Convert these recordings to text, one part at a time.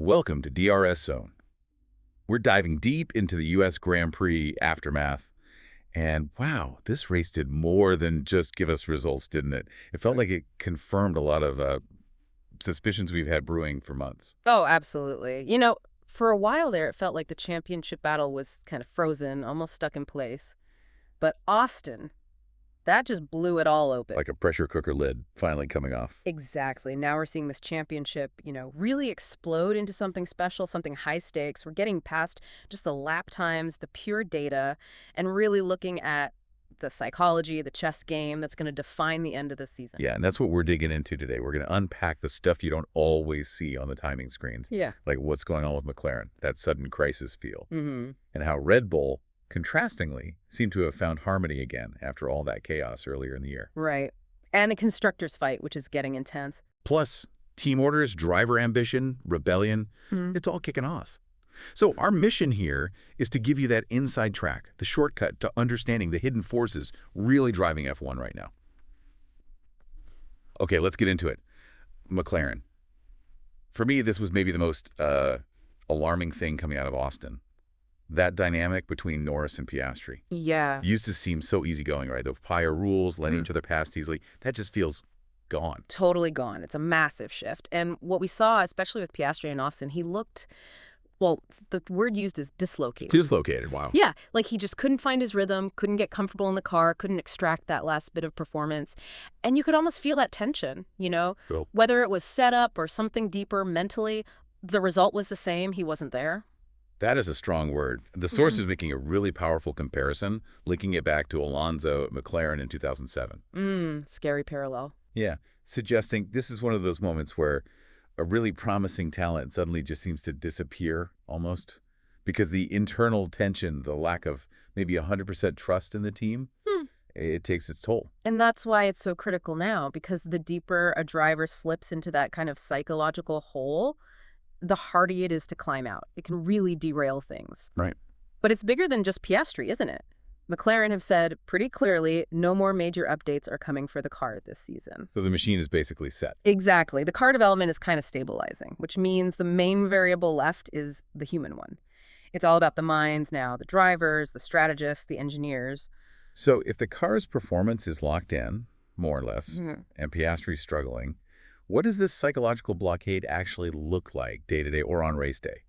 Welcome to DRS Zone. We're diving deep into the U.S. Grand Prix aftermath. And wow, this race did more than just give us results, didn't it? It felt like it confirmed a lot of suspicions we've had brewing for months. Oh, absolutely. For a while there, it felt like the championship battle was kind of frozen, almost stuck in place. But Austin, that just blew it all open. Like a pressure cooker lid finally coming off. Exactly. Now we're seeing this championship, really explode into something special, something high stakes. We're getting past just the lap times, the pure data, and really looking at the psychology, the chess game that's going to define the end of the season. Yeah, and that's what we're digging into today. We're going to unpack the stuff you don't always see on the timing screens. Yeah. Like what's going on with McLaren, that sudden crisis feel, Mm-hmm. and how Red Bull, contrastingly, seemed to have found harmony again after all that chaos earlier in the year. Right. And the constructors fight, which is getting intense. Plus, team orders, driver ambition, rebellion, it's all kicking off. So our mission here is to give you that inside track, the shortcut to understanding the hidden forces really driving F1 right now. Okay, let's get into it. McLaren. For me, this was maybe the most alarming thing coming out of Austin. That dynamic between Norris and Piastri. Yeah. Used to seem so easygoing, right? The PIA rules, letting each other pass easily. That just feels gone. Totally gone. It's a massive shift. And what we saw, especially with Piastri and Austin, he looked, well, the word used is dislocated. Dislocated, wow. Yeah, like he just couldn't find his rhythm, couldn't get comfortable in the car, couldn't extract that last bit of performance. And you could almost feel that tension, Cool. Whether it was set up or something deeper mentally, the result was the same. He wasn't there. That is a strong word. The source is making a really powerful comparison, linking it back to Alonso at McLaren in 2007. Scary parallel. Yeah, suggesting this is one of those moments where a really promising talent suddenly just seems to disappear almost because the internal tension, the lack of maybe 100% trust in the team, it takes its toll. And that's why it's so critical now, because the deeper a driver slips into that kind of psychological hole, the harder it is to climb out. It can really derail things. Right. But it's bigger than just Piastri, isn't it? McLaren have said pretty clearly no more major updates are coming for the car this season. So the machine is basically set. Exactly. The car development is kind of stabilizing, which means the main variable left is the human one. It's all about the minds now, the drivers, the strategists, the engineers. So if the car's performance is locked in, more or less, and Piastri's struggling, what does this psychological blockade actually look like day to day or on race day?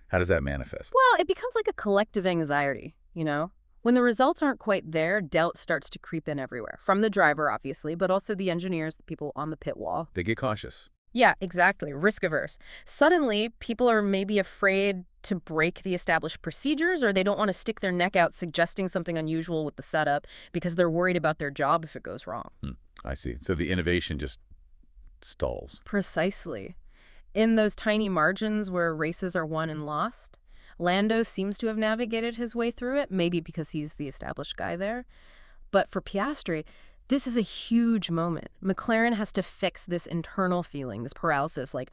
How does that manifest? Well, it becomes like a collective anxiety, When the results aren't quite there, doubt starts to creep in everywhere. From the driver, obviously, but also the engineers, the people on the pit wall. They get cautious. Yeah, exactly. Risk averse. Suddenly, people are maybe afraid to break the established procedures, or they don't want to stick their neck out suggesting something unusual with the setup because they're worried about their job if it goes wrong. I see. So the innovation just stalls. Precisely. In those tiny margins where races are won and lost, Lando seems to have navigated his way through it, maybe because he's the established guy there. But for Piastri, this is a huge moment. McLaren has to fix this internal feeling, this paralysis, like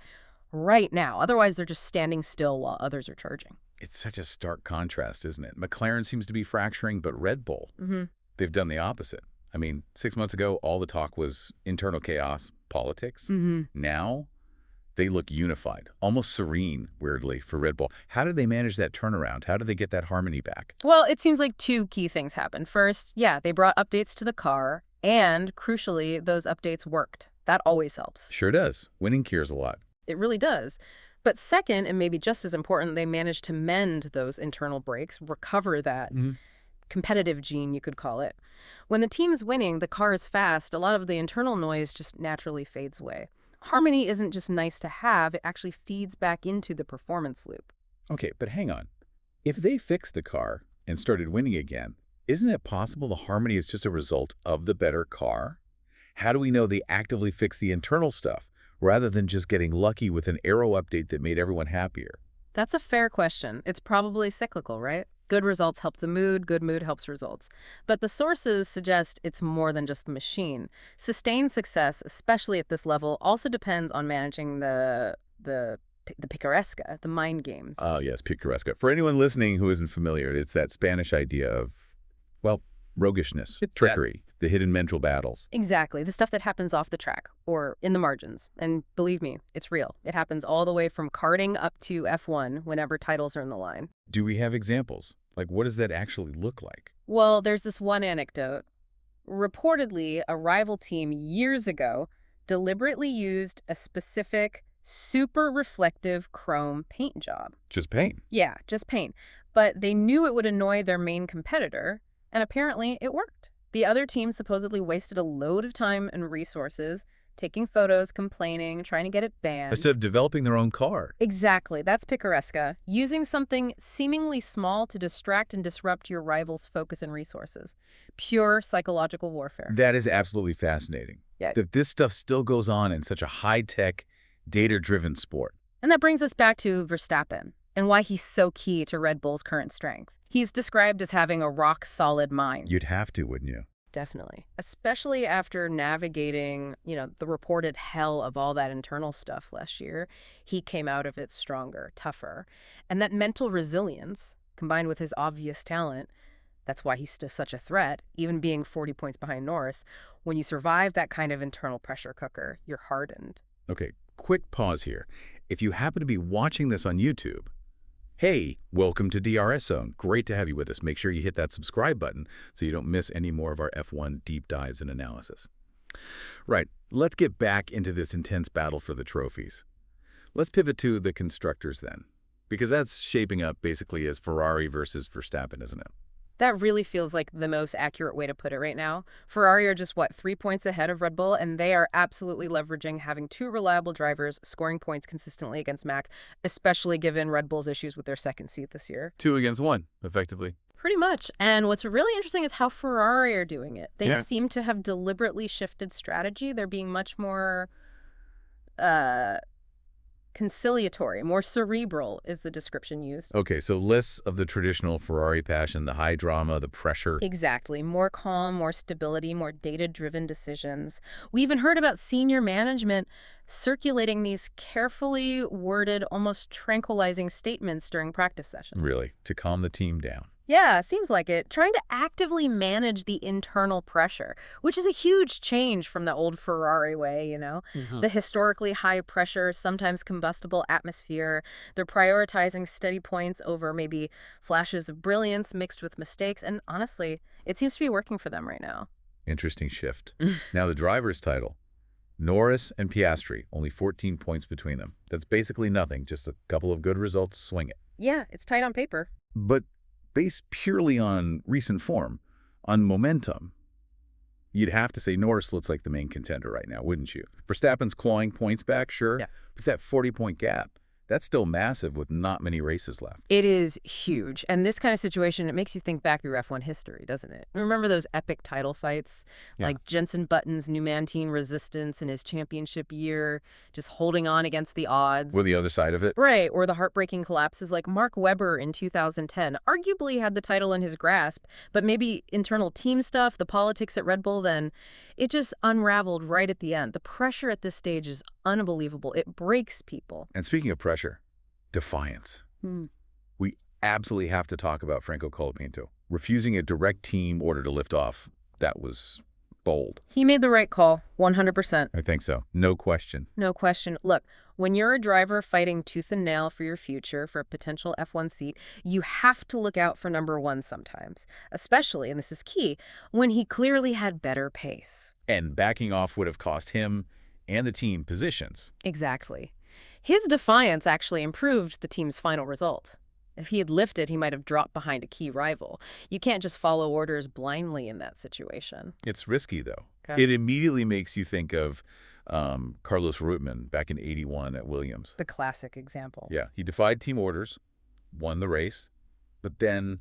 right now. Otherwise, they're just standing still while others are charging. It's such a stark contrast, isn't it? McLaren seems to be fracturing, but Red Bull, they've done the opposite. I mean, 6 months ago, all the talk was internal chaos, politics. Now, they look unified, almost serene, weirdly, for Red Bull. How did they manage that turnaround? How did they get that harmony back? Well, it seems like two key things happened. First, they brought updates to the car, and crucially, those updates worked. That always helps. Sure does. Winning cures a lot. It really does. But second, and maybe just as important, they managed to mend those internal breaks, recover that competitive gene, you could call it. When the team's winning, the car is fast, a lot of the internal noise just naturally fades away. Harmony isn't just nice to have, it actually feeds back into the performance loop. Okay, but hang on. If they fixed the car and started winning again, isn't it possible the harmony is just a result of the better car? How do we know they actively fixed the internal stuff rather than just getting lucky with an aero update that made everyone happier? That's a fair question. It's probably cyclical, right? Good results help the mood, good mood helps results. But the sources suggest it's more than just the machine. Sustained success, especially at this level, also depends on managing the picaresca, the mind games. Oh, yes, picaresca. For anyone listening who isn't familiar, it's that Spanish idea of, well, roguishness, trickery. The hidden mental battles. Exactly. The stuff that happens off the track or in the margins. And believe me, it's real. It happens all the way from karting up to F1 whenever titles are in the line. Do we have examples? Like, what does that actually look like? Well, there's this one anecdote. Reportedly, a rival team years ago deliberately used a specific super reflective chrome paint job. Just paint. Yeah, just paint. But they knew it would annoy their main competitor, and apparently it worked. The other team supposedly wasted a load of time and resources, taking photos, complaining, trying to get it banned. Instead of developing their own car. Exactly. That's picaresca. Using something seemingly small to distract and disrupt your rival's focus and resources. Pure psychological warfare. That is absolutely fascinating. Yeah. That this stuff still goes on in such a high-tech, data-driven sport. And that brings us back to Verstappen and why he's so key to Red Bull's current strength. He's described as having a rock-solid mind. You'd have to, wouldn't you? Definitely. Especially after navigating, the reported hell of all that internal stuff last year, he came out of it stronger, tougher. And that mental resilience, combined with his obvious talent, that's why he's still such a threat, even being 40 points behind Norris. When you survive that kind of internal pressure cooker, you're hardened. Okay, quick pause here. If you happen to be watching this on YouTube, hey, welcome to DRS Zone. Great to have you with us. Make sure you hit that subscribe button so you don't miss any more of our F1 deep dives and analysis. Right, let's get back into this intense battle for the trophies. Let's pivot to the constructors then, because that's shaping up basically as Ferrari versus Verstappen, isn't it? That really feels like the most accurate way to put it right now. Ferrari are just, 3 points ahead of Red Bull, and they are absolutely leveraging having two reliable drivers scoring points consistently against Max, especially given Red Bull's issues with their second seat this year. 2 against 1, effectively. Pretty much. And what's really interesting is how Ferrari are doing it. They seem to have deliberately shifted strategy. They're being much more conciliatory, more cerebral is the description used. Okay, so less of the traditional Ferrari passion, the high drama, the pressure. Exactly. More calm, more stability, more data-driven decisions. We even heard about senior management circulating these carefully worded, almost tranquilizing statements during practice sessions. Really, to calm the team down. Yeah, seems like it. Trying to actively manage the internal pressure, which is a huge change from the old Ferrari way, The historically high pressure, sometimes combustible atmosphere. They're prioritizing steady points over maybe flashes of brilliance mixed with mistakes. And honestly, it seems to be working for them right now. Interesting shift. Now the driver's title. Norris and Piastri, only 14 points between them. That's basically nothing, just a couple of good results, swing it. Yeah, it's tight on paper. But based purely on recent form, on momentum, you'd have to say Norris looks like the main contender right now, wouldn't you? Verstappen's clawing points back, sure, but that 40-point gap, that's still massive with not many races left. It is huge. And this kind of situation, it makes you think back through F1 history, doesn't it? Remember those epic title fights? Like Jenson Button's Numantine resistance in his championship year, just holding on against the odds. With the other side of it? Right, or the heartbreaking collapses like Mark Webber in 2010. Arguably had the title in his grasp, but maybe internal team stuff, the politics at Red Bull, then it just unraveled right at the end. The pressure at this stage is unbelievable. It breaks people. And speaking of pressure, defiance. We absolutely have to talk about Franco Colapinto. Refusing a direct team order to lift off, that was bold. He made the right call, 100%. I think so. No question. No question. Look, when you're a driver fighting tooth and nail for your future, for a potential F1 seat, you have to look out for number one sometimes. Especially, and this is key, when he clearly had better pace. And backing off would have cost him and the team positions. Exactly. His defiance actually improved the team's final result. If he had lifted, he might have dropped behind a key rival. You can't just follow orders blindly in that situation. It's risky, though. Okay. It immediately makes you think of Carlos Reutemann back in '81 at Williams. The classic example. Yeah, he defied team orders, won the race, but then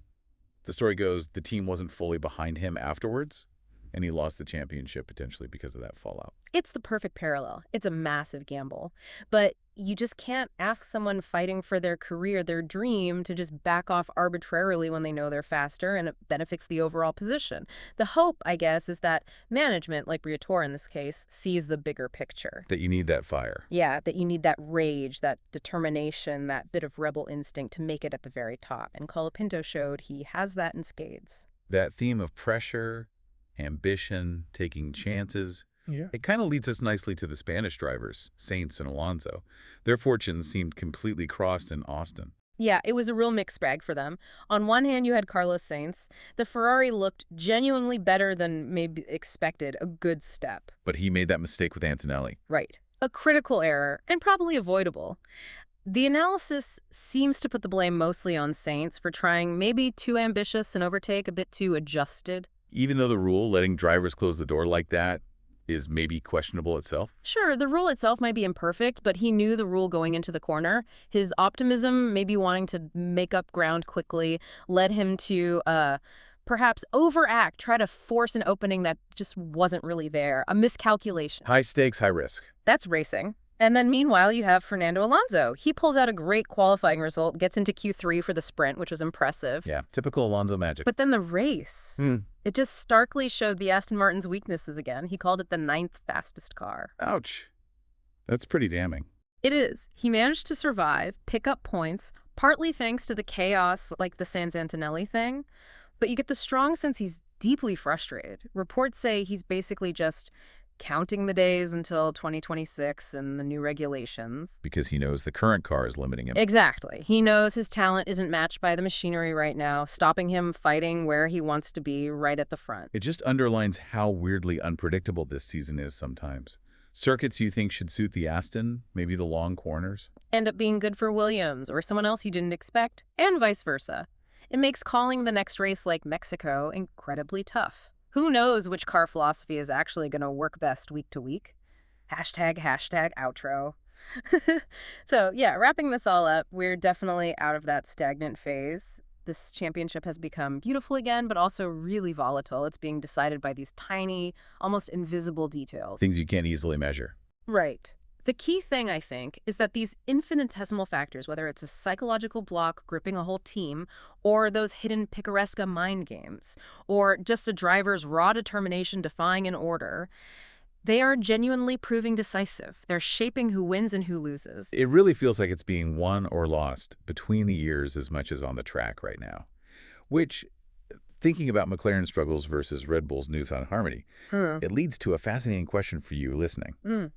the story goes the team wasn't fully behind him afterwards, and he lost the championship potentially because of that fallout. It's the perfect parallel. It's a massive gamble. But you just can't ask someone fighting for their career, their dream, to just back off arbitrarily when they know they're faster and it benefits the overall position. The hope, I guess, is that management, like Briatore in this case, sees the bigger picture. That you need that fire. Yeah, that you need that rage, that determination, that bit of rebel instinct to make it at the very top. And Colapinto showed he has that in spades. That theme of pressure, ambition, taking chances. Yeah. It kind of leads us nicely to the Spanish drivers, Sainz and Alonso. Their fortunes seemed completely crossed in Austin. Yeah, it was a real mixed bag for them. On one hand, you had Carlos Sainz. The Ferrari looked genuinely better than maybe expected, a good step. But he made that mistake with Antonelli. Right. A critical error, and probably avoidable. The analysis seems to put the blame mostly on Sainz for trying maybe too ambitious an overtake, a bit too adjusted. Even though the rule letting drivers close the door like that is maybe questionable itself? Sure, the rule itself might be imperfect, but he knew the rule going into the corner. His optimism, maybe wanting to make up ground quickly, led him to perhaps overact, try to force an opening that just wasn't really there, a miscalculation. High stakes, high risk. That's racing. And then meanwhile, you have Fernando Alonso. He pulls out a great qualifying result, gets into Q3 for the sprint, which was impressive. Yeah, typical Alonso magic. But then the race, it just starkly showed the Aston Martin's weaknesses again. He called it the 9th fastest car. Ouch. That's pretty damning. It is. He managed to survive, pick up points, partly thanks to the chaos like the Sainz-Antonelli thing. But you get the strong sense he's deeply frustrated. Reports say he's basically just counting the days until 2026 and the new regulations. Because he knows the current car is limiting him. Exactly. He knows his talent isn't matched by the machinery right now, stopping him fighting where he wants to be right at the front. It just underlines how weirdly unpredictable this season is sometimes. Circuits you think should suit the Aston, maybe the long corners. End up being good for Williams or someone else you didn't expect, and vice versa. It makes calling the next race like Mexico incredibly tough. Who knows which car philosophy is actually going to work best week to week? Hashtag outro. So, yeah, wrapping this all up, we're definitely out of that stagnant phase. This championship has become beautiful again, but also really volatile. It's being decided by these tiny, almost invisible details. Things you can't easily measure. Right. The key thing, I think, is that these infinitesimal factors, whether it's a psychological block gripping a whole team, or those hidden picaresca mind games, or just a driver's raw determination defying an order, they are genuinely proving decisive. They're shaping who wins and who loses. It really feels like it's being won or lost between the ears as much as on the track right now. Which, thinking about McLaren's struggles versus Red Bull's newfound harmony, it leads to a fascinating question for you listening.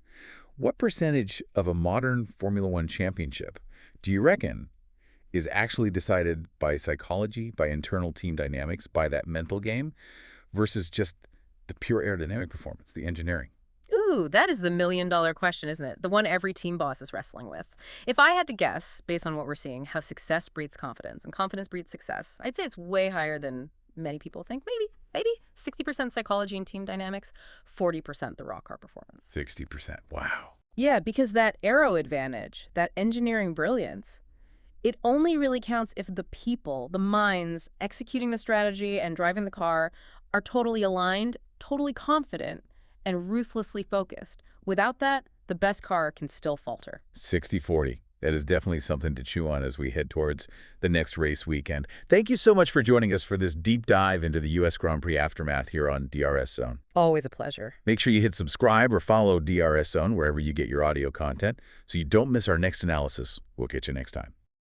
What percentage of a modern Formula One championship do you reckon is actually decided by psychology, by internal team dynamics, by that mental game, versus just the pure aerodynamic performance, the engineering? Ooh, that is the million-dollar question, isn't it? The one every team boss is wrestling with. If I had to guess, based on what we're seeing, how success breeds confidence and confidence breeds success, I'd say it's way higher than many people think. Maybe 60% psychology and team dynamics, 40% the raw car performance. 60%. Wow. Yeah, because that aero advantage, that engineering brilliance, it only really counts if the people, the minds executing the strategy and driving the car are totally aligned, totally confident, and ruthlessly focused. Without that, the best car can still falter. 60-40. That is definitely something to chew on as we head towards the next race weekend. Thank you so much for joining us for this deep dive into the U.S. Grand Prix aftermath here on DRS Zone. Always a pleasure. Make sure you hit subscribe or follow DRS Zone wherever you get your audio content so you don't miss our next analysis. We'll catch you next time.